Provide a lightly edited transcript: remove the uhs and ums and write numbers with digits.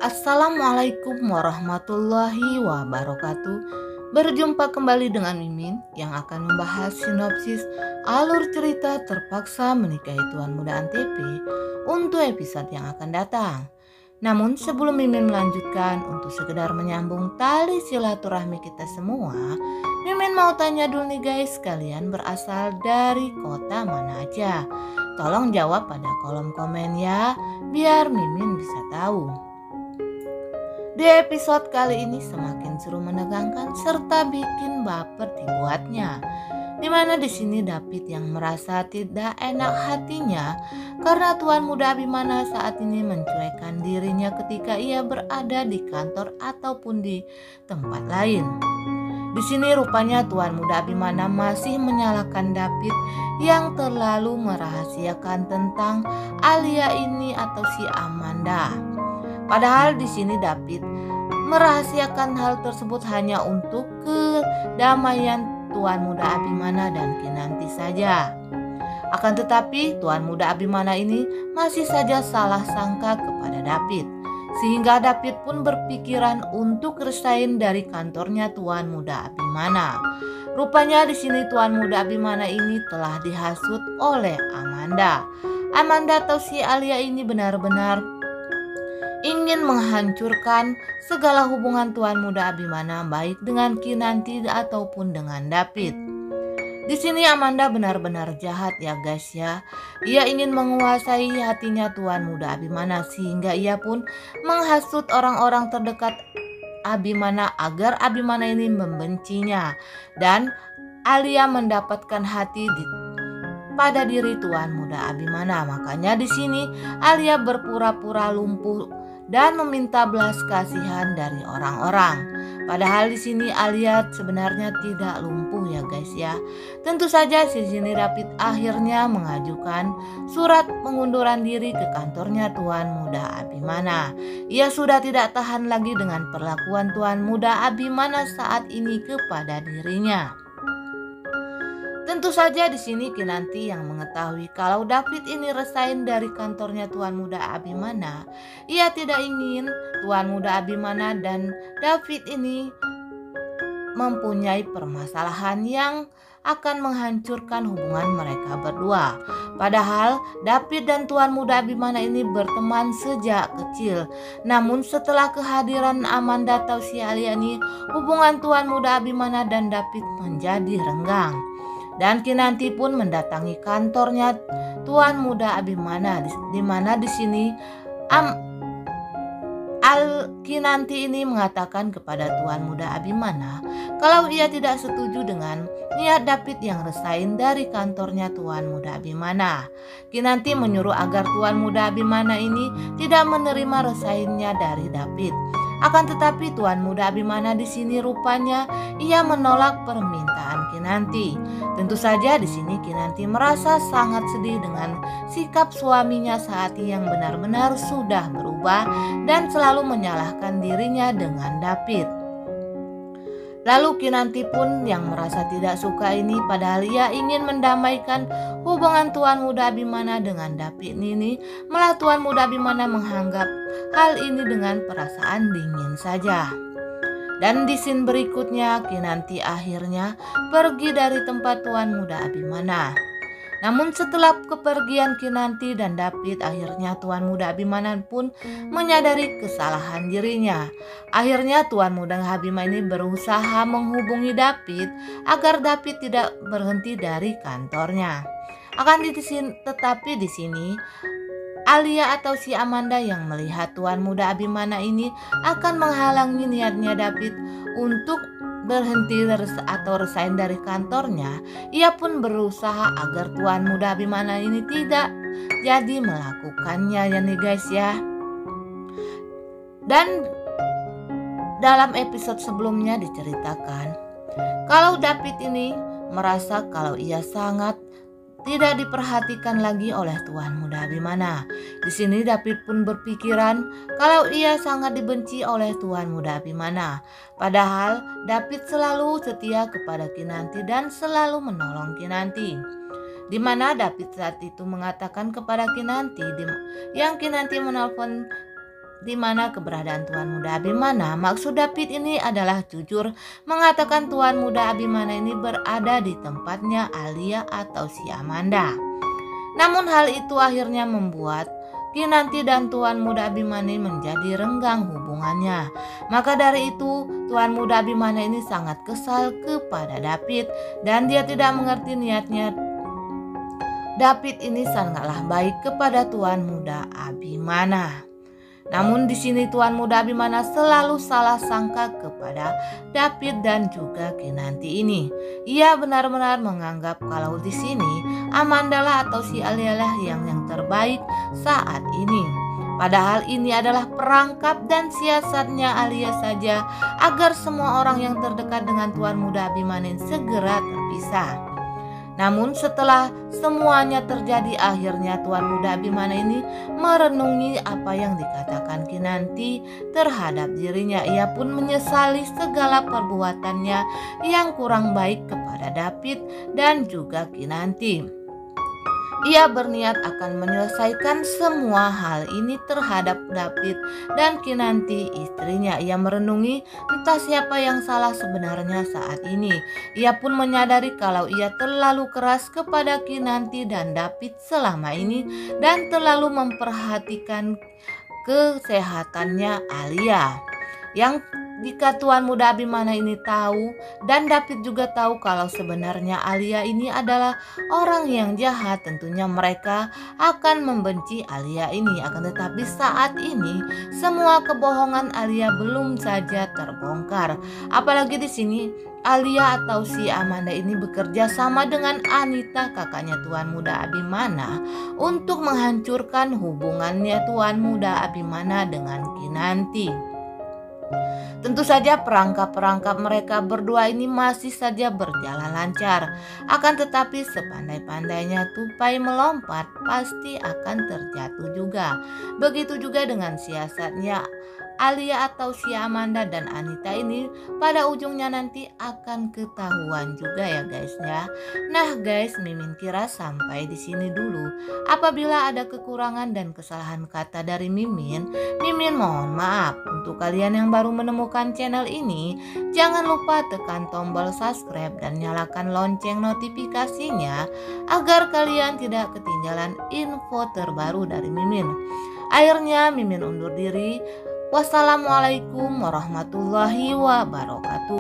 Assalamualaikum warahmatullahi wabarakatuh. Berjumpa kembali dengan Mimin yang akan membahas sinopsis alur cerita Terpaksa Menikahi Tuan Muda Antv untuk episode yang akan datang. Namun sebelum Mimin melanjutkan, untuk sekedar menyambung tali silaturahmi kita semua, Mimin mau tanya dulu nih guys, kalian berasal dari kota mana aja? Tolong jawab pada kolom komen ya, biar Mimin bisa tahu. Di episode kali ini semakin seru, menegangkan serta bikin baper dibuatnya. Dimana di sini David yang merasa tidak enak hatinya karena Tuan Muda Abimana saat ini mencuekkan dirinya ketika ia berada di kantor ataupun di tempat lain. Di sini rupanya Tuan Muda Abimana masih menyalahkan David yang terlalu merahasiakan tentang Alia ini atau si Amanda. Padahal di sini David merahasiakan hal tersebut hanya untuk kedamaian Tuan Muda Abimana dan Kinanti saja. Akan tetapi Tuan Muda Abimana ini masih saja salah sangka kepada David, sehingga David pun berpikiran untuk resign dari kantornya Tuan Muda Abimana. Rupanya di sini Tuan Muda Abimana ini telah dihasut oleh Amanda. Amanda atau si Alia ini benar-benar ingin menghancurkan segala hubungan Tuan Muda Abimana baik dengan Kinanti ataupun dengan David. Di sini Amanda benar-benar jahat ya guys ya. Ia ingin menguasai hatinya Tuan Muda Abimana sehingga ia pun menghasut orang-orang terdekat Abimana agar Abimana ini membencinya dan Alia mendapatkan hati pada diri Tuan Muda Abimana. Makanya di sini Alia berpura-pura lumpuh dan meminta belas kasihan dari orang-orang. Padahal di sini Alia sebenarnya tidak lumpuh ya guys ya. Tentu saja di sini David akhirnya mengajukan surat pengunduran diri ke kantornya Tuan Muda Abimana. Ia sudah tidak tahan lagi dengan perlakuan Tuan Muda Abimana saat ini kepada dirinya. Tentu saja di sini Kinanti yang mengetahui kalau David ini resign dari kantornya Tuan Muda Abimana. Ia tidak ingin Tuan Muda Abimana dan David ini mempunyai permasalahan yang akan menghancurkan hubungan mereka berdua. Padahal David dan Tuan Muda Abimana ini berteman sejak kecil. Namun setelah kehadiran Amanda atau si Alia ini, hubungan Tuan Muda Abimana dan David menjadi renggang. Dan Kinanti pun mendatangi kantornya Tuan Muda Abimana, di mana di sini Kinanti ini mengatakan kepada Tuan Muda Abimana kalau ia tidak setuju dengan niat David yang resign dari kantornya Tuan Muda Abimana. Kinanti menyuruh agar Tuan Muda Abimana ini tidak menerima resignnya dari David. Akan tetapi Tuan Muda Abimana di sini rupanya ia menolak permintaan Kinanti. Tentu saja di sini Kinanti merasa sangat sedih dengan sikap suaminya saat ini yang benar-benar sudah berubah dan selalu menyalahkan dirinya dengan David. Lalu Kinanti pun yang merasa tidak suka ini, padahal ia ingin mendamaikan hubungan Tuan Muda Abimana dengan David ini, malah Tuan Muda Abimana menganggap hal ini dengan perasaan dingin saja. Dan di scene berikutnya Kinanti akhirnya pergi dari tempat Tuan Muda Abimana. Namun setelah kepergian Kinanti dan David, akhirnya Tuan Muda Abimana pun menyadari kesalahan dirinya. Akhirnya Tuan Muda Abimana ini berusaha menghubungi David agar David tidak berhenti dari kantornya. Tetapi di sini Alia atau si Amanda yang melihat Tuan Muda Abimana ini akan menghalangi niatnya David untuk berhenti atau resign dari kantornya. Ia pun berusaha agar Tuan Muda Abimana ini tidak jadi melakukannya ya nih guys ya. Dan dalam episode sebelumnya diceritakan kalau David ini merasa kalau ia sangat tidak diperhatikan lagi oleh Tuan Muda Abimana. Di sini David pun berpikiran kalau ia sangat dibenci oleh Tuan Muda Abimana. Padahal David selalu setia kepada Kinanti dan selalu menolong Kinanti. Di mana David saat itu mengatakan kepada Kinanti yang Kinanti menelpon di mana keberadaan Tuan Muda Abimana. Maksud David ini adalah jujur mengatakan Tuan Muda Abimana ini berada di tempatnya Alia atau si Amanda. Namun hal itu akhirnya membuat Kinanti dan Tuan Muda Abimana menjadi renggang hubungannya. Maka dari itu Tuan Muda Abimana ini sangat kesal kepada David dan dia tidak mengerti niatnya. David ini sangatlah baik kepada Tuan Muda Abimana. Namun di sini Tuan Muda Abimana selalu salah sangka kepada David dan juga Kinanti ini. Ia benar-benar menganggap kalau di sini Amanda lah atau si Alia lah yang terbaik saat ini. Padahal ini adalah perangkap dan siasatnya Alia saja agar semua orang yang terdekat dengan Tuan Muda Abimana segera terpisah. Namun setelah semuanya terjadi, akhirnya Tuan Muda Abimana ini merenungi apa yang dikatakan Kinanti terhadap dirinya. Ia pun menyesali segala perbuatannya yang kurang baik kepada David dan juga Kinanti. Ia berniat akan menyelesaikan semua hal ini terhadap David dan Kinanti istrinya. Ia merenungi entah siapa yang salah sebenarnya saat ini. Ia pun menyadari kalau ia terlalu keras kepada Kinanti dan David selama ini dan terlalu memperhatikan kesehatannya Alia. Yang jika Tuan Muda Abimana ini tahu dan David juga tahu kalau sebenarnya Alia ini adalah orang yang jahat, tentunya mereka akan membenci Alia ini. Akan tetapi saat ini semua kebohongan Alia belum saja terbongkar. Apalagi di sini Alia atau si Amanda ini bekerja sama dengan Anita, kakaknya Tuan Muda Abimana, untuk menghancurkan hubungannya Tuan Muda Abimana dengan Kinanti. Tentu saja perangkap-perangkap mereka berdua ini masih saja berjalan lancar. Akan tetapi sepandai-pandainya tupai melompat pasti akan terjatuh juga. Begitu juga dengan siasatnya Alia atau si Amanda dan Anita ini pada ujungnya nanti akan ketahuan juga ya guys ya. Nah guys, Mimin kira sampai di sini dulu. Apabila ada kekurangan dan kesalahan kata dari Mimin mohon maaf. Untuk kalian yang baru menemukan channel ini, jangan lupa tekan tombol subscribe dan nyalakan lonceng notifikasinya agar kalian tidak ketinggalan info terbaru dari Mimin. Akhirnya Mimin undur diri. Wassalamualaikum warahmatullahi wabarakatuh.